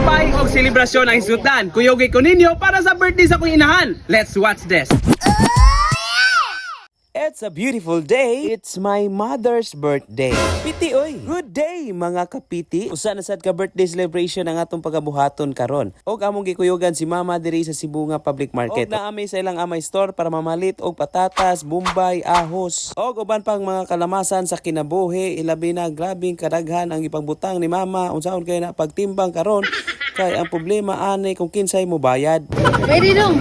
bumbay o selebrasyon ang isutan. Kuyogi ko ninyo para sa birthday sa kong inahan. Let's watch this. It's a beautiful day. It's my mother's birthday. Piti oy. Good day mga kapiti. Usa na sad ka birthday celebration ang atong pagabuhaton karon. Og among gikuyogan si Mama diri sa Cebu nga Public Market. Og naami sa ilang amay store para mamalit og patatas, bombay, ahos. Og uban pang mga kalamasan sa kinabuhi. Ilabi na grabing kadaghan ang ipangbutang ni Mama unsaon kay na pagtimbang karon. Kay ang problema ani kung kinsay mo bayad. Pwede dong.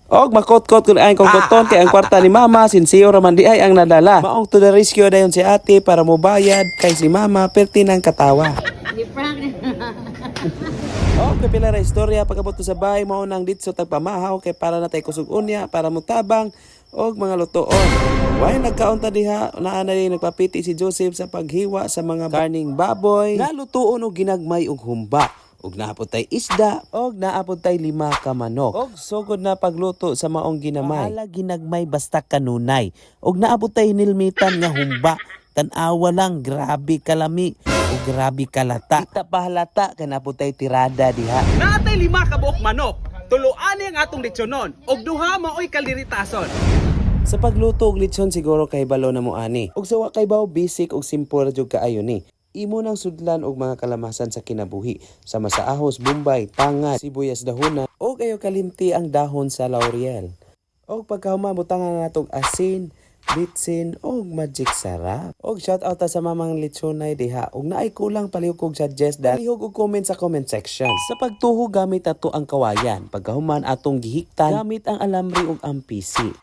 Og makot-kot kun ay kong koton kay ang kwarta ni Mama sinsiyo raman di ay ang nadala. Maong to the rescue dayon si ate para mo bayad kay si Mama perti nang katawa. Og kapila ra istorya pagabot to sa bahay mao nang ditso tagpamahaw kay para natay kusog unya para mutabang og mga lutoon. Way nagkaunta diha naa na nagpapiti si Joseph sa paghiwa sa mga karning baboy nga lutoon og ginagmay og humba. Og naapod tay isda, og naapod tay 5 ka manok. Og sugod na pagluto sa maong ginamay. Mahala ginagmay basta kanunay. Og naapod tay nilmitan nga humba. Tan-awa lang, grabe kalami. Og grabe kalata. Kita pahalata, kanapod tay tirada diha. Naatay 5 ka buok manok. Tuluani ang atong litsonon. Og duha maoy kaliritason. Sa pagluto og litson siguro kay balo na mo ani. Og sawa kay baw basic og simple jud kaayo ni. Imo nang sudlan og mga kalamasan sa kinabuhi sama sa ahos, bombay, tangad, sibuyas dahona og ayo kalimti ang dahon sa laurel. Og pagkahuman butangan natong asin, bitsin og magic sarap. Og shout out sa mamang lechonay diha og naay kulang palihog og suggest palihog og comment sa comment section. Sa pagtuho gamit ato ang kawayan, pagkahuman atong gihiktan gamit ang alambre ug ang PC.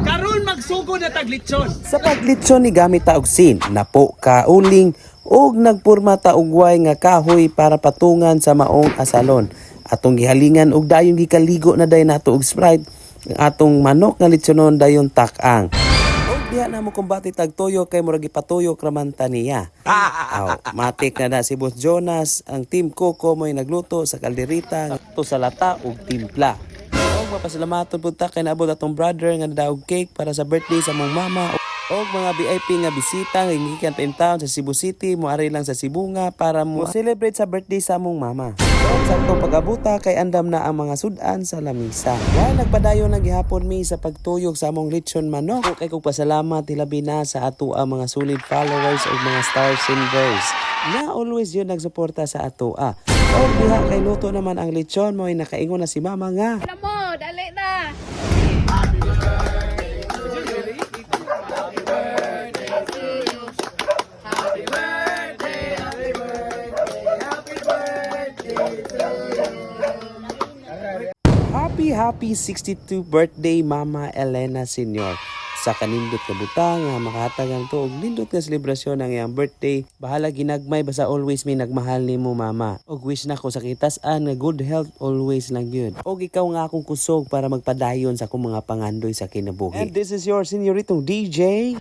Karon magsugod na tag lechon. Sa paglitson ni gamit ta og sin, napo ka uling og nagpurma ta og way nga kahoy para patungan sa maong asalon. Atong gihalingan og dayon gikaligo na dayon nato og Sprite. Ang atong manok nga litsonon dayon takang. Og diha na mo kumbati tag toyo kay murag ipatuyo kramanta niya. Matik na si Boss Jonas, ang team Coco mo'y nagluto sa kalderita, to sa lata og timpla. Og mapasalamaton pud ta kay naabot atong brother nga nadaog cake para sa birthday sa mong mama. Og mga VIP nga bisita nga gikan pa in town sa Cebu City, moari lang sa Cebu nga para mo celebrate sa birthday sa among mama. Og sa atong pag-abuta kay andam na ang mga sudan sa lamisa. Wa nagpadayon na gihapon mi sa pagtuyok sa among lechon manok. Og kay kog pasalamat hilabi na sa ato ang mga solid followers ug mga star senders na always yun nagsuporta sa ato. Og diha kay luto naman ang lechon mo ay nakaingon na si mama nga. Ano mo, dali na. Happy 62 birthday Mama Elena Senior. Sa kanindot nga butang nga makahatag ang tuog nindot nga selebrasyon ang iyang birthday. Bahala ginagmay basta always may nagmahal nimo Mama. Og wish na ko sa kitas-an nga good health always lang yun. Og ikaw nga akong kusog para magpadayon sa akong mga pangandoy sa kinabuhi. And this is your senyoritong DJ.